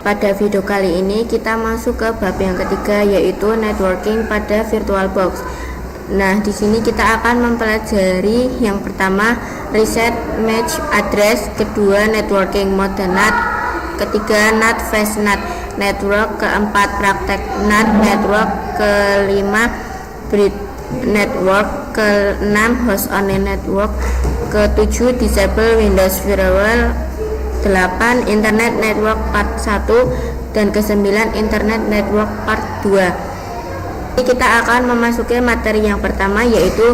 Pada video kali ini kita masuk ke bab yang ketiga, yaitu networking pada VirtualBox. Nah, di sini kita akan mempelajari yang pertama reset match address, kedua networking mode NAT, ketiga NAT phase NAT network, keempat praktek NAT network, kelima bridge network, keenam host only network, ketujuh disable Windows Firewall, 8 Internet Network Part 1, dan ke-9 Internet Network Part 2. Ini kita akan memasuki materi yang pertama, yaitu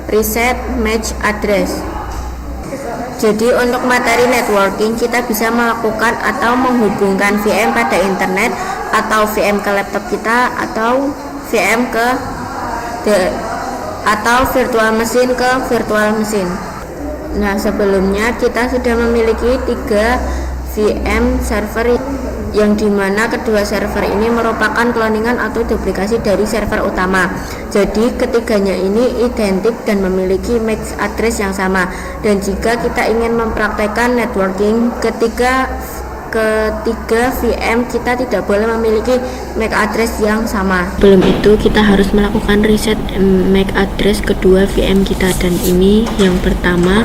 reset match address. Jadi untuk materi networking kita bisa melakukan atau menghubungkan VM pada internet, atau VM ke laptop kita, atau VM ke atau virtual machine ke virtual machine. Nah, sebelumnya kita sudah memiliki 3 VM server yang dimana kedua server ini merupakan cloningan atau duplikasi dari server utama. Jadi ketiganya ini identik dan memiliki MAC address yang sama. Dan jika kita ingin mempraktekkan networking ketiga VM, kita tidak boleh memiliki MAC address yang sama. Sebelum itu kita harus melakukan reset MAC address kedua VM kita, dan ini yang pertama.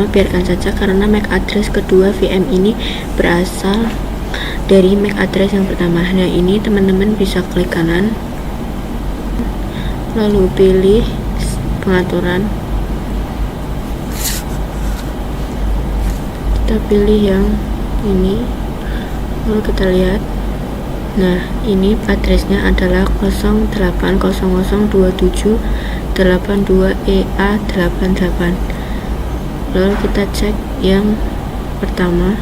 Biarkan saja karena MAC address kedua VM ini berasal dari MAC address yang pertama. Nah, ini teman-teman bisa klik kanan, lalu pilih pengaturan. Kita pilih yang ini, lalu kita lihat. Nah, ini addressnya adalah 08002782EA88. Lalu kita cek yang pertama.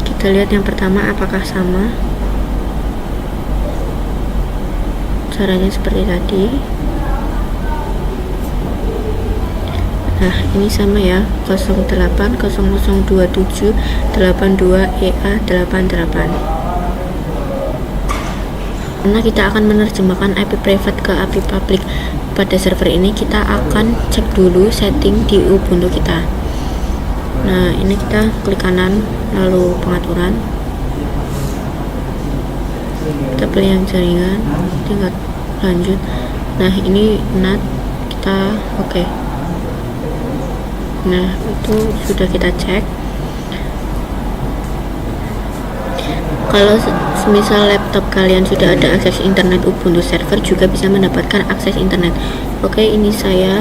Kita lihat yang pertama apakah sama. Caranya seperti tadi. Nah, ini sama ya, 08002782EA88. Karena kita akan menerjemahkan IP private ke IP public pada server ini, kita akan cek dulu setting di Ubuntu kita. Nah, ini kita klik kanan, lalu pengaturan. Kita pilih yang jaringan, tinggal lanjut. Nah, ini NAT, kita oke. Nah, itu sudah kita cek. Kalau semisal laptop kalian sudah ada akses internet, Ubuntu server juga bisa mendapatkan akses internet. Oke, ini saya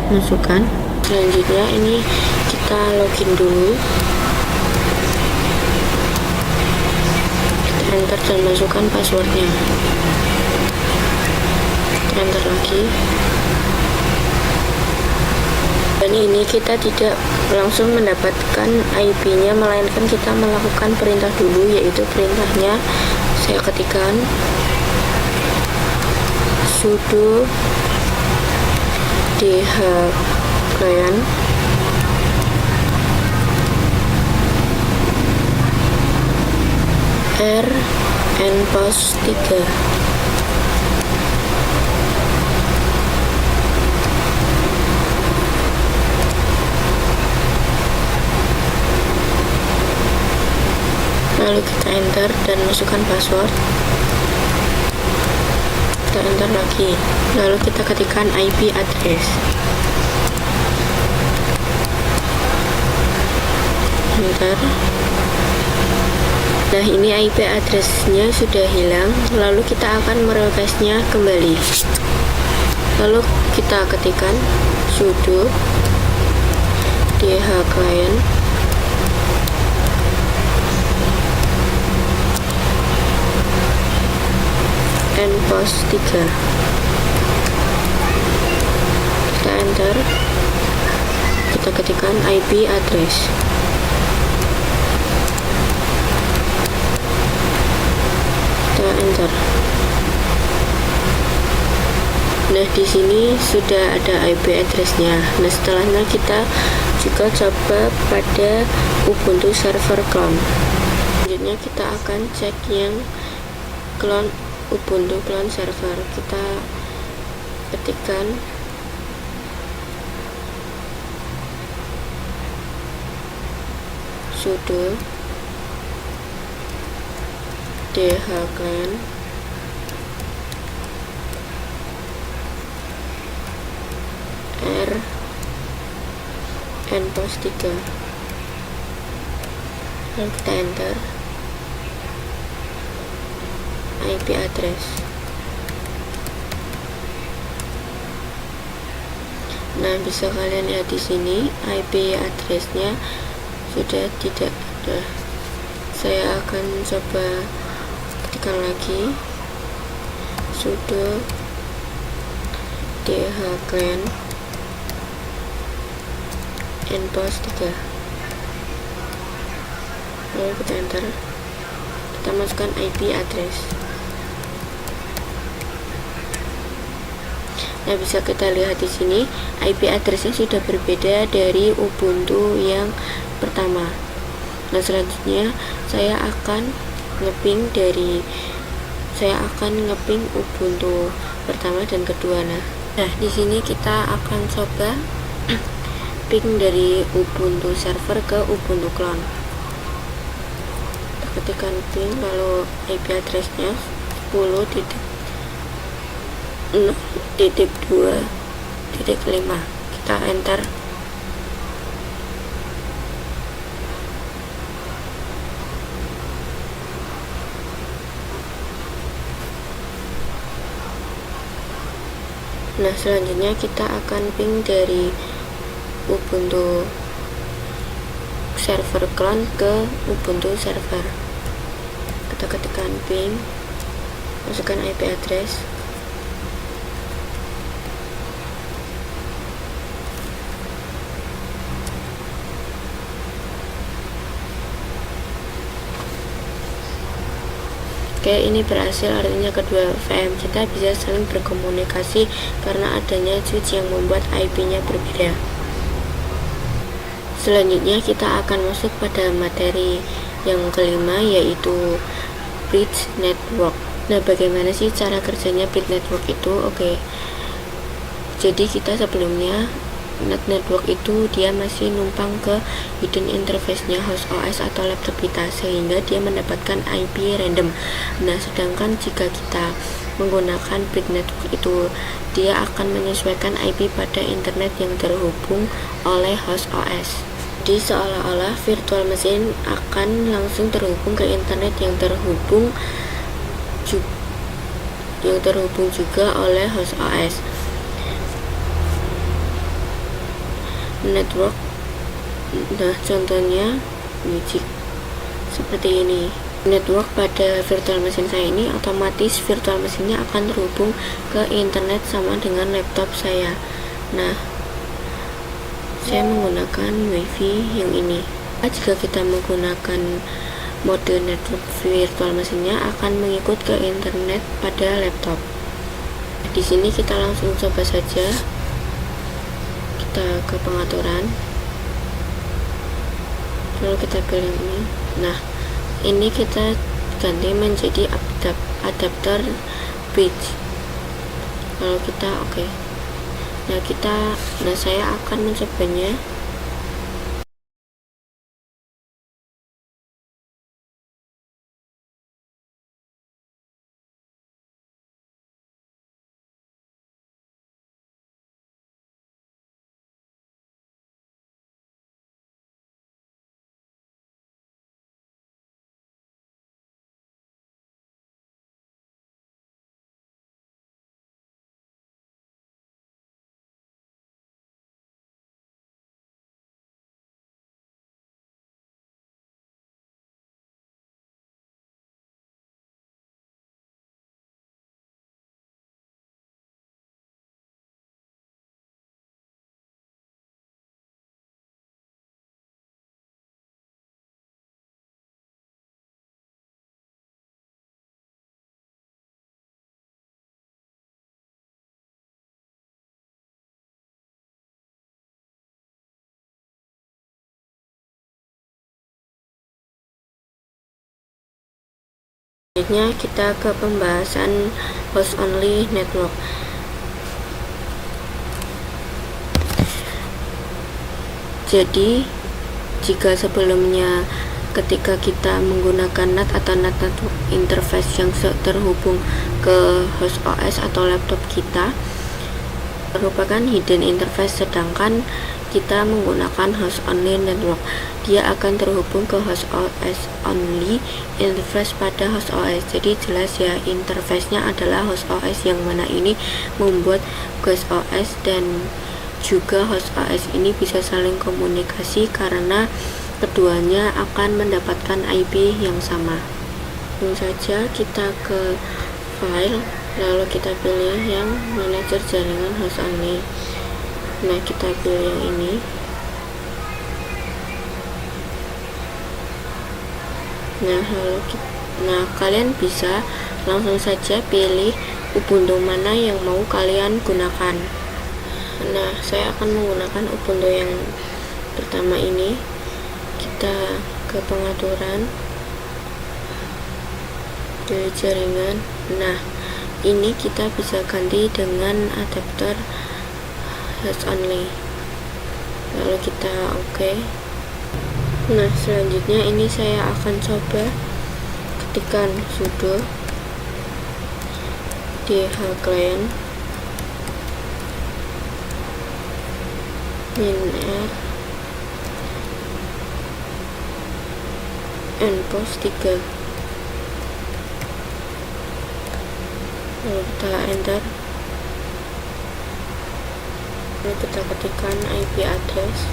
masukkan. Selanjutnya ini kita login dulu. Kita enter dan masukkan passwordnya. Kita enter lagi. Dan ini kita tidak langsung mendapatkan IP-nya, melainkan kita melakukan perintah dulu, yaitu perintahnya saya ketikkan sudo dhclient rnpos 3. Lalu kita enter dan masukkan password. Kita enter lagi, lalu kita ketikkan IP address. Enter. Nah, ini IP addressnya sudah hilang. Lalu kita akan merefreshnya kembali. Lalu kita ketikkan sudo dhclient rnpos 3. Kita enter, kita ketikkan IP address. Kita enter. Nah, di sini sudah ada IP addressnya. Nah, setelahnya kita juga coba pada Ubuntu server clone. Selanjutnya kita akan cek yang clone Ubuntu clone server. Kita ketikkan sudo dhclan r npos 3, lalu kita enter IP address. Nah, bisa kalian lihat di sini IP addressnya sudah tidak ada. Saya akan coba ketikkan lagi sudo dhclan npos 3, lalu kita enter, kita masukkan IP address. Nah, bisa kita lihat di sini IP addressnya sudah berbeda dari Ubuntu yang pertama. Nah, selanjutnya saya akan ngeping Ubuntu pertama dan kedua. Nah, di sini kita akan coba ping dari Ubuntu server ke Ubuntu clone. Kita ketikkan ping, lalu IP addressnya 10.0.2.5, kita enter. Nah, selanjutnya kita akan ping dari Ubuntu server clone ke Ubuntu server. Kita ketikkan ping, masukkan IP address. Oke, ini berhasil, artinya kedua VM kita bisa saling berkomunikasi karena adanya switch yang membuat IP-nya berbeda. Selanjutnya kita akan masuk pada materi yang kelima, yaitu bridge network. Nah, bagaimana sih cara kerjanya bridge network itu? Oke, jadi kita sebelumnya network itu dia masih numpang ke hidden interface-nya host OS atau laptop kita, sehingga dia mendapatkan IP random. Nah, sedangkan jika kita menggunakan bridge network itu, dia akan menyesuaikan IP pada internet yang terhubung oleh host OS. Jadi seolah-olah virtual machine akan langsung terhubung ke internet yang terhubung juga oleh host OS. Network, nah contohnya music seperti ini. Network pada virtual machine saya ini otomatis virtual machine-nya akan terhubung ke internet sama dengan laptop saya. Nah, saya menggunakan wifi yang ini. Jika kita menggunakan mode network virtual machine-nya akan mengikut ke internet pada laptop. Di sini kita langsung coba saja. Kita ke pengaturan, lalu kita pilih ini. Nah, ini kita ganti menjadi adapter bridge, lalu kita oke. Nah, saya akan mencobanya. Selanjutnya kita ke pembahasan host only network. Jadi Jika sebelumnya ketika kita menggunakan NAT atau NAT network interface yang terhubung ke host OS atau laptop kita merupakan hidden interface, sedangkan kita menggunakan host only network, dia akan terhubung ke host OS only interface pada host OS. Jadi jelas ya, interface-nya adalah host OS, yang mana ini membuat host OS dan juga host OS ini bisa saling komunikasi karena keduanya akan mendapatkan IP yang sama. Langsung saja kita ke file, lalu kita pilih yang manajer jaringan host only. Nah, kita pilih yang ini. Nah, kalian bisa langsung saja pilih Ubuntu mana yang mau kalian gunakan. Nah, saya akan menggunakan Ubuntu yang pertama ini. Kita ke pengaturan, pilih jaringan. Nah, ini kita bisa ganti dengan adapter host only, lalu kita oke. Nah, selanjutnya ini saya akan coba ketikkan sudo dhclient -r npost 3, lalu kita enter, lalu kita ketikkan IP address.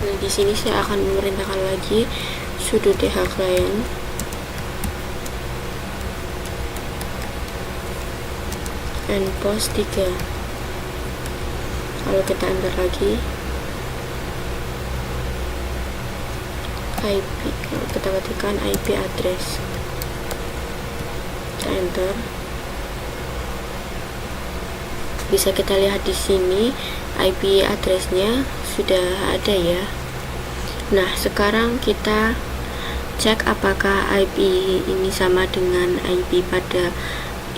Nah, di sini saya akan memerintahkan lagi sudo dhclient npost 3, lalu kita enter lagi IP, lalu kita ketikkan IP address, kita enter. Bisa kita lihat di sini IP addressnya sudah ada ya. Nah, sekarang kita cek apakah IP ini sama dengan IP pada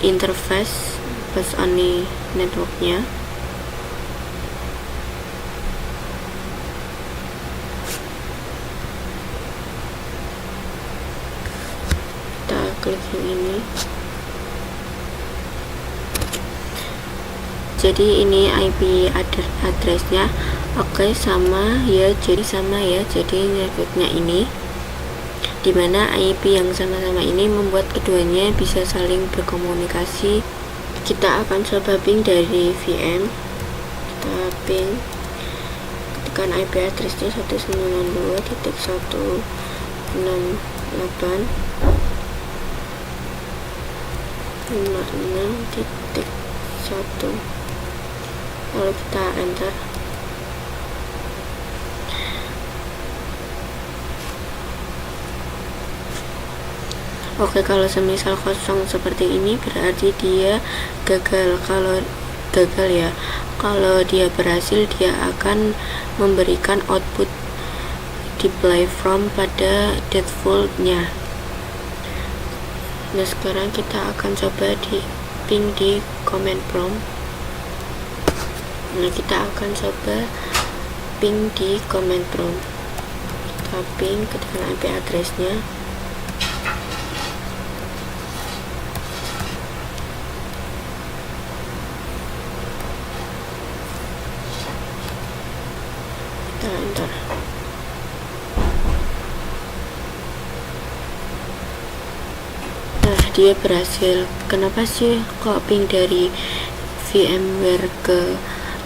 interface host only networknya. Kita klik yang ini. Jadi ini IP addressnya oke, sama ya, jadi sama ya, jadi networknya ini, dimana IP yang sama-sama ini membuat keduanya bisa saling berkomunikasi. Kita akan coba ping dari VM, kita ping, ketikkan IP addressnya 192.168.56.1, lalu kita enter. Oke, kalau semisal kosong seperti ini berarti dia gagal. Kalau gagal ya, kalau dia berhasil, dia akan memberikan output display from pada default-nya. Nah, sekarang kita akan coba di ping di command prompt. Nah, kita akan coba ping di command prompt. Kita ping, ketikkan IP addressnya. Kita enter. Nah, dia berhasil. Kenapa sih kok ping dari VMware ke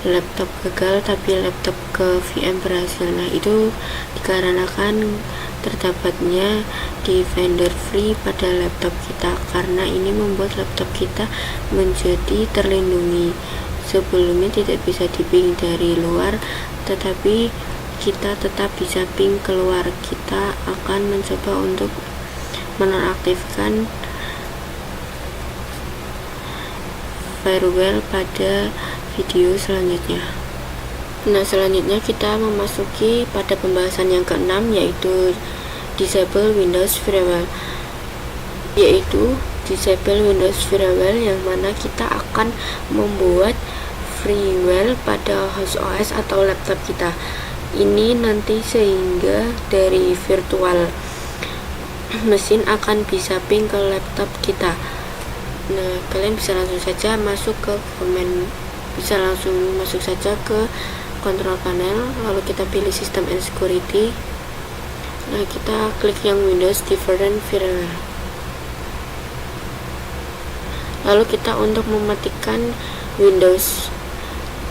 laptop gagal tapi laptop ke VM berhasil? Nah, itu dikarenakan terdapatnya di vendor free pada laptop kita, karena ini membuat laptop kita menjadi terlindungi. Sebelumnya tidak bisa diping dari luar, tetapi kita tetap bisa ping keluar. Kita akan mencoba untuk menonaktifkan firewall pada video selanjutnya. Nah, selanjutnya kita memasuki pada pembahasan yang keenam, yaitu disable Windows firewall, yang mana kita akan membuat freeware pada host OS atau laptop kita. Ini nanti sehingga dari virtual mesin akan bisa ping ke laptop kita. Nah, kalian bisa langsung saja masuk ke control panel, lalu kita pilih system and security. Nah, kita klik yang Windows Different Firewall. Lalu kita untuk mematikan Windows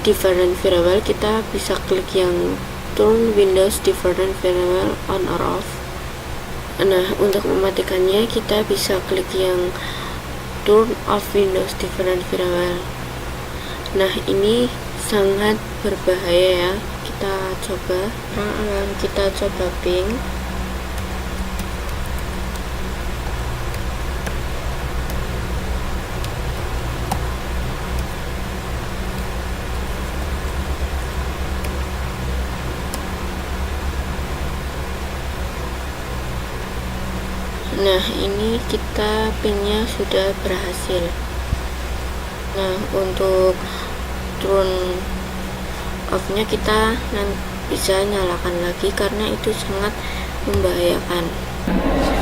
Different Firewall, kita bisa klik yang Turn Windows Different Firewall on or off. Nah, untuk mematikannya kita bisa klik yang Turn off Windows Different Firewall. Nah, ini sangat berbahaya ya. Kita coba ping. Nah, ini kita pingnya sudah berhasil. Nah, untuk turn off-nya kita bisa nyalakan lagi karena itu sangat membahayakan.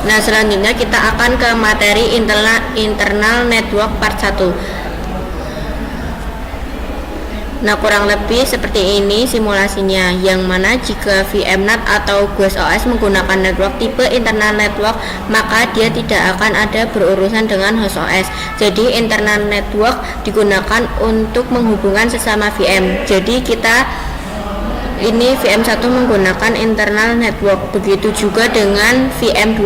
Nah, selanjutnya kita akan ke materi internal network part 1. Nah, kurang lebih seperti ini simulasinya, yang mana jika VMNAT atau GUAS OS menggunakan network tipe internal network, maka dia tidak akan ada berurusan dengan host OS. Jadi internal network digunakan untuk menghubungkan sesama VM. Jadi ini VM1 menggunakan internal network, begitu juga dengan VM2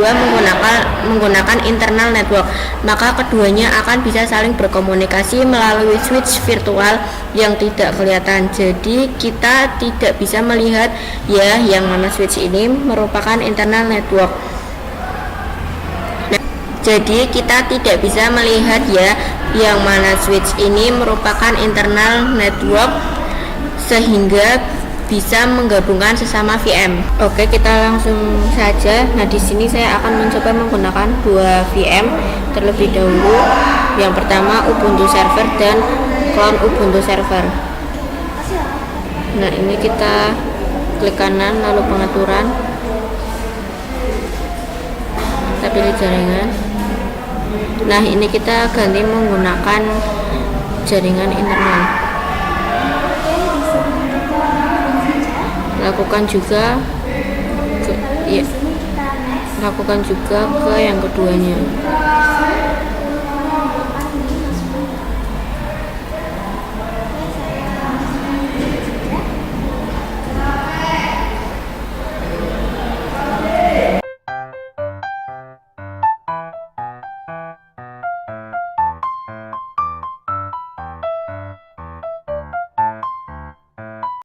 menggunakan internal network. Maka keduanya akan bisa saling berkomunikasi melalui switch virtual yang tidak kelihatan. Jadi kita tidak bisa melihat ya yang mana switch ini merupakan internal network. Jadi kita tidak bisa melihat ya yang mana switch ini merupakan internal network sehingga bisa menggabungkan sesama VM. Oke, kita langsung saja. Nah, di sini saya akan mencoba menggunakan 2 VM terlebih dahulu. Yang pertama Ubuntu server dan clone Ubuntu server. Nah, ini kita klik kanan lalu pengaturan. Kita pilih jaringan. Nah, ini kita ganti menggunakan jaringan internal. Lakukan juga ke yang keduanya.